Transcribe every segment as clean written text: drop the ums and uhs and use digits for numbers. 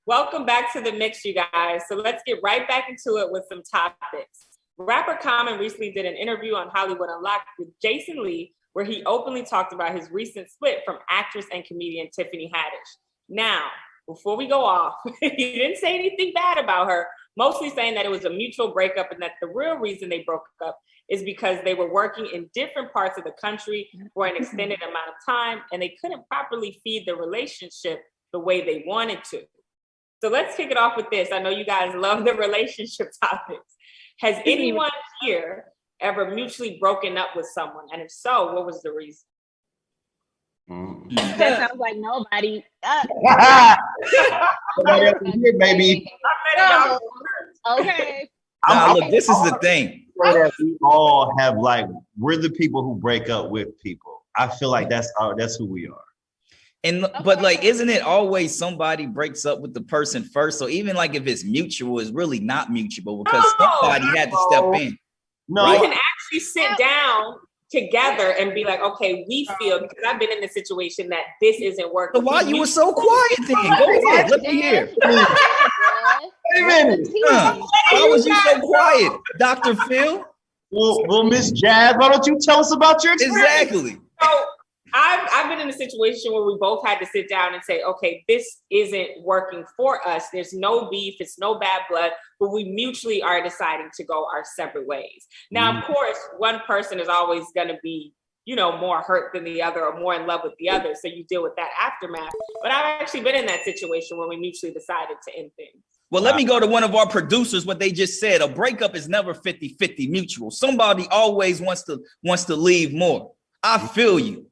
Welcome back to the mix, you guys. So let's get right back into it with some topics. Rapper Common recently did an interview on Hollywood Unlocked with Jason Lee, where he openly talked about his recent split from actress and comedian Tiffany Haddish. Now, before we go off, he didn't say anything bad about her, mostly saying that it was a mutual breakup and that the real reason they broke up is because they were working in different parts of the country for an extended amount of time and they couldn't properly feed the relationship the way they wanted to. So let's kick it off with this. I know you guys love the relationship topics. Has anyone here ever mutually broken up with someone? And if so, what was the reason? That sounds like nobody. Nobody else is here, baby. Okay. Now, look, this is the thing. We all have we're the people who break up with people. I feel like that's who we are. And but isn't it always somebody breaks up with the person first? So even if it's mutual, it's really not mutual because somebody had to step in. No, you can actually sit down together and be like, okay, we feel, because I've been in the situation that this isn't working. So why you were so quiet then? Go ahead, let me hear. Wait a minute. Why was you so quiet, Dr. Phil? Well, Miss Jazz, why don't you tell us about your experience? Exactly. So I've been in a situation where we both had to sit down and say, okay, this isn't working for us. There's no beef, it's no bad blood, but we mutually are deciding to go our separate ways. Now, of course, one person is always going to be, more hurt than the other or more in love with the other. So you deal with that aftermath. But I've actually been in that situation where we mutually decided to end things. Well, let me go to one of our producers, what they just said. A breakup is never 50-50 mutual. Somebody always wants to leave more. I feel you.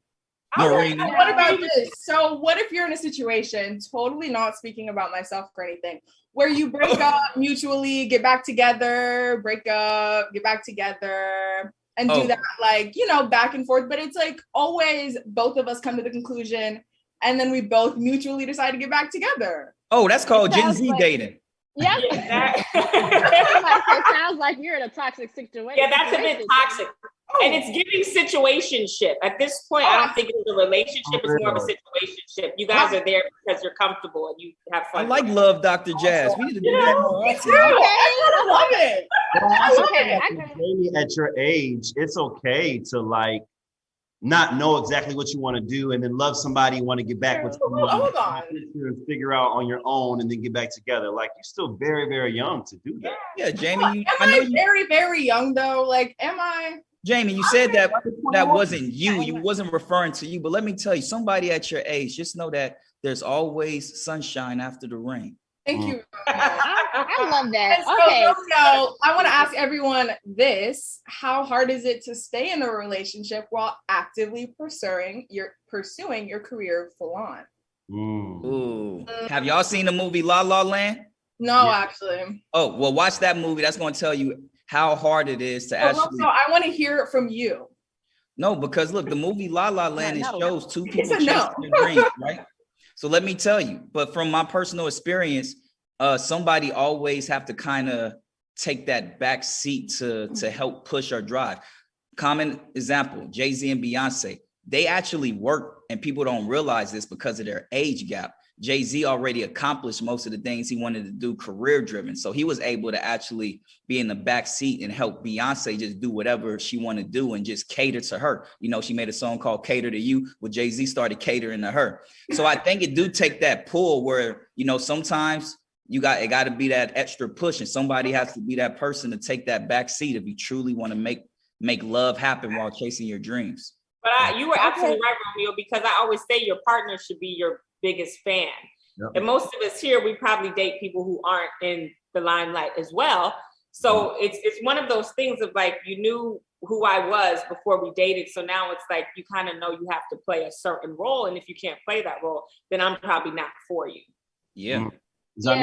Marina. What about this? So what if you're in a situation, totally not speaking about myself or anything, where you break up mutually, get back together, break up, get back together, and do that back and forth. But it's always both of us come to the conclusion and then we both mutually decide to get back together. Oh, that's called Gen Z dating. Yep. It sounds like you're in a toxic situation. Yeah, that's a bit toxic. And it's giving situationship. At this point, I don't think it's a relationship. It's more of a situationship. You guys are there because you're comfortable and you have fun. I like Love, Dr. Jazz. We need to do that more often. I love it. Jamie, at your age, it's okay to not know exactly what you want to do and then love somebody, want to get back with someone. Hold on. And figure out on your own and then get back together. You're still very, very young to do that. Yeah, Jamie. Am I very, very young though? Am I? Jamie, you said that wasn't you. You wasn't referring to you. But let me tell you, somebody at your age, just know that there's always sunshine after the rain. Thank you. I love that. Okay. So I want to ask everyone this. How hard is it to stay in a relationship while actively pursuing your career full on? Ooh. Have y'all seen the movie La La Land? No, actually. Oh, well, watch that movie. That's going to tell you how hard it is to actually. So I want to hear it from you. No, because look, the movie La La Land, it shows two people chasing their dreams, right? So let me tell you, but from my personal experience, somebody always have to kind of take that back seat to help push or drive. Common example, Jay-Z and Beyonce, they actually work and people don't realize this because of their age gap. Jay-Z already accomplished most of the things he wanted to do career driven. So he was able to actually be in the back seat and help Beyonce just do whatever she wanted to do and just cater to her. She made a song called Cater to You, where Jay-Z started catering to her. So I think it do take that pull where, sometimes it got to be that extra push and somebody has to be that person to take that back seat if you truly want to make love happen while chasing your dreams. But you were absolutely right, Romeo, because I always say your partner should be your biggest fan. Yep. And most of us here, we probably date people who aren't in the limelight as well. So it's one of those things of you knew who I was before we dated. So now it's you kind of know you have to play a certain role. And if you can't play that role, then I'm probably not for you. Yeah. You saw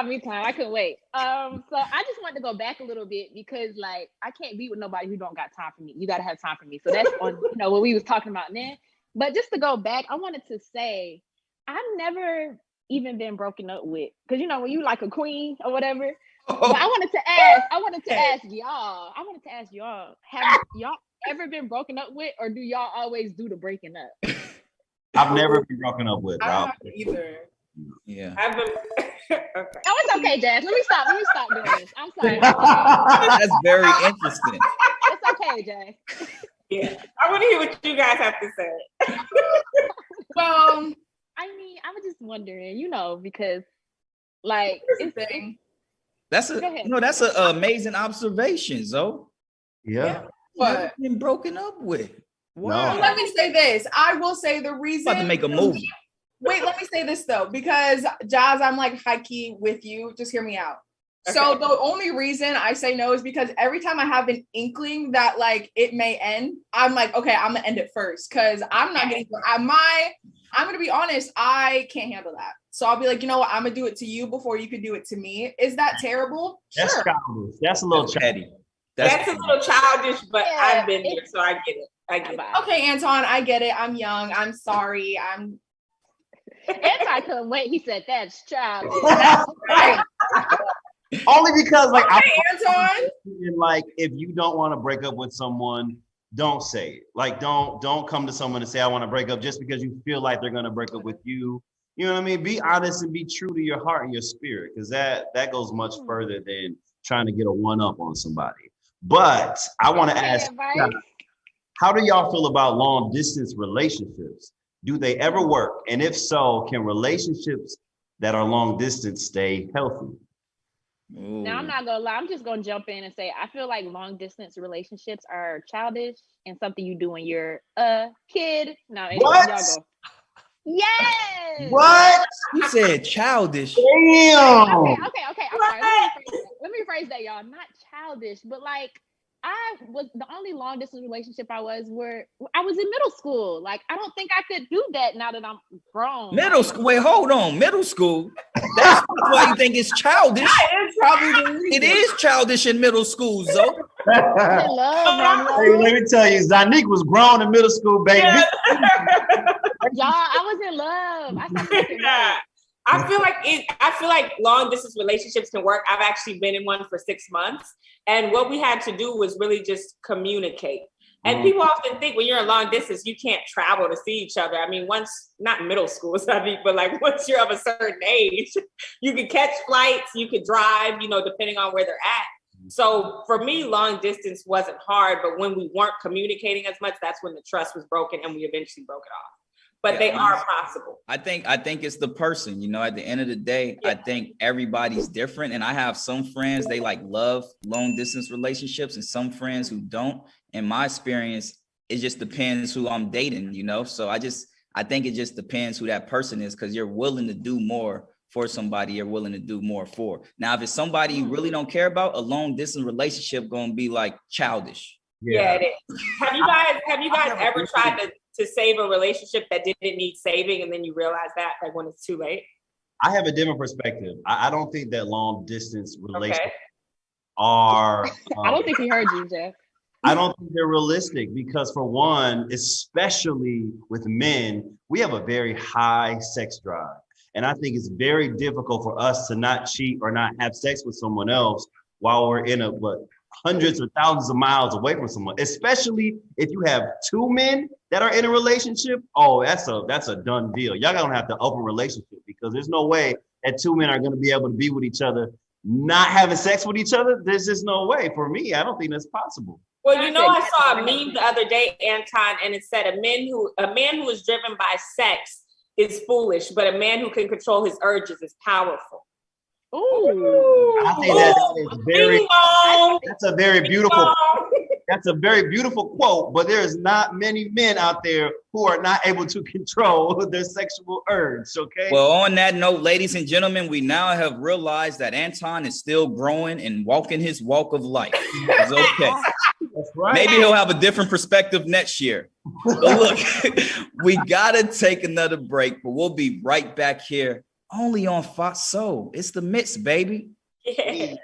me time. I couldn't wait. So I just wanted to go back a little bit because I can't be with nobody who don't got time for me. You got to have time for me. So that's on what we was talking about then. But just to go back, I wanted to say I've never even been broken up with because when you like a queen or whatever. But I wanted to ask y'all, have y'all ever been broken up with, or do y'all always do the breaking up? I've never been broken up with. I haven't either. Yeah. I've been okay. Oh, it's okay, Jazz. Let me stop doing this. I'm sorry. That's very interesting. It's okay, Jazz. Yeah. I want to hear what you guys have to say. Well, I mean, I was just wondering, because like here's the thing. That's an amazing observation, Zoe. Yeah. What? Been broken up with. Wow. Well, let me say this. I will say the reason. About to make a movie. Wait, let me say this though, because Jazz, I'm like high key with you. Just hear me out. Okay. So the only reason I say no is because every time I have an inkling that like it may end, I'm like, okay, I'm gonna end it first because I'm not getting. I'm gonna be honest. I can't handle that. So I'll be like, you know what? I'm gonna do it to you before you could do it to me. Is that terrible? That's sure. childish. That's a little petty. That's a little childish, but I've been there, so I get it. Okay, Anton, I get it. I'm young. I'm sorry. Anton couldn't wait. He said, "That's childish." Right. Only because, like, okay, Anton. Like, if you don't want to break up with someone, don't say it. Like, don't come to someone and say, "I want to break up," just because you feel like they're gonna break up with you. You know what I mean? Be honest and be true to your heart and your spirit, because that goes much further than trying to get a one-up on somebody. But I want to ask, how do y'all feel about long-distance relationships? Do they ever work? And if so, can relationships that are long-distance stay healthy? Ooh. Now, I'm not gonna lie. I'm just gonna jump in and say I feel like long-distance relationships are childish and something you do when you're a kid. Now, what? Y'all go. Yes. What? You said childish. Damn. Okay. I'm sorry. Let me rephrase that, y'all. Not childish, but like I was the only long distance relationship I was in middle school. Like I don't think I could do that now that I'm grown. Middle school. Wait, hold on. Middle school. That's why you think it's childish. That is probably the reason. It is childish in middle school, Zoe. Hey, let me tell you, Zanique was grown in middle school, baby. Yeah. Y'all, I was in love. I feel like long distance relationships can work. I've actually been in one for 6 months, and what we had to do was really just communicate. And people often think when you're in long distance, you can't travel to see each other. I mean, not middle school, but like once you're of a certain age, you can catch flights, you could drive, depending on where they're at. So for me, long distance wasn't hard, but when we weren't communicating as much, that's when the trust was broken and we eventually broke it off. But they are possible. I think it's the person, at the end of the day, I think everybody's different. And I have some friends, they like love long distance relationships and some friends who don't. In my experience, it just depends who I'm dating, So I think it just depends who that person is, because you're willing to do more for somebody you're willing to do more for. Now, if it's somebody you really don't care about, a long distance relationship going to be like childish. Yeah, it is. Have you guys ever tried to save a relationship that didn't need saving, and then you realize that like when it's too late? I have a different perspective. I don't think that long distance relationships are. I don't think he heard you, Jeff. I don't think they're realistic because, for one, especially with men, we have a very high sex drive. And I think it's very difficult for us to not cheat or not have sex with someone else while we're in hundreds or thousands of miles away from someone, especially if you have two men that are in a relationship. Oh, that's a done deal. Y'all gonna have to open relationship, because there's no way that two men are gonna be able to be with each other, not having sex with each other. There's just no way. For me, I don't think that's possible. Well, I saw a meme the other day, Anton, and it said a man who is driven by sex is foolish, but a man who can control his urges is powerful. Ooh. I think that is very. That's a very beautiful. That's a very beautiful quote. But there's not many men out there who are not able to control their sexual urge. Okay. Well, on that note, ladies and gentlemen, we now have realized that Anton is still growing and walking his walk of life. It's okay. That's right. Maybe he'll have a different perspective next year. But look, we gotta take another break, but we'll be right back here only on Fox Soul. It's the mix, baby. Yeah.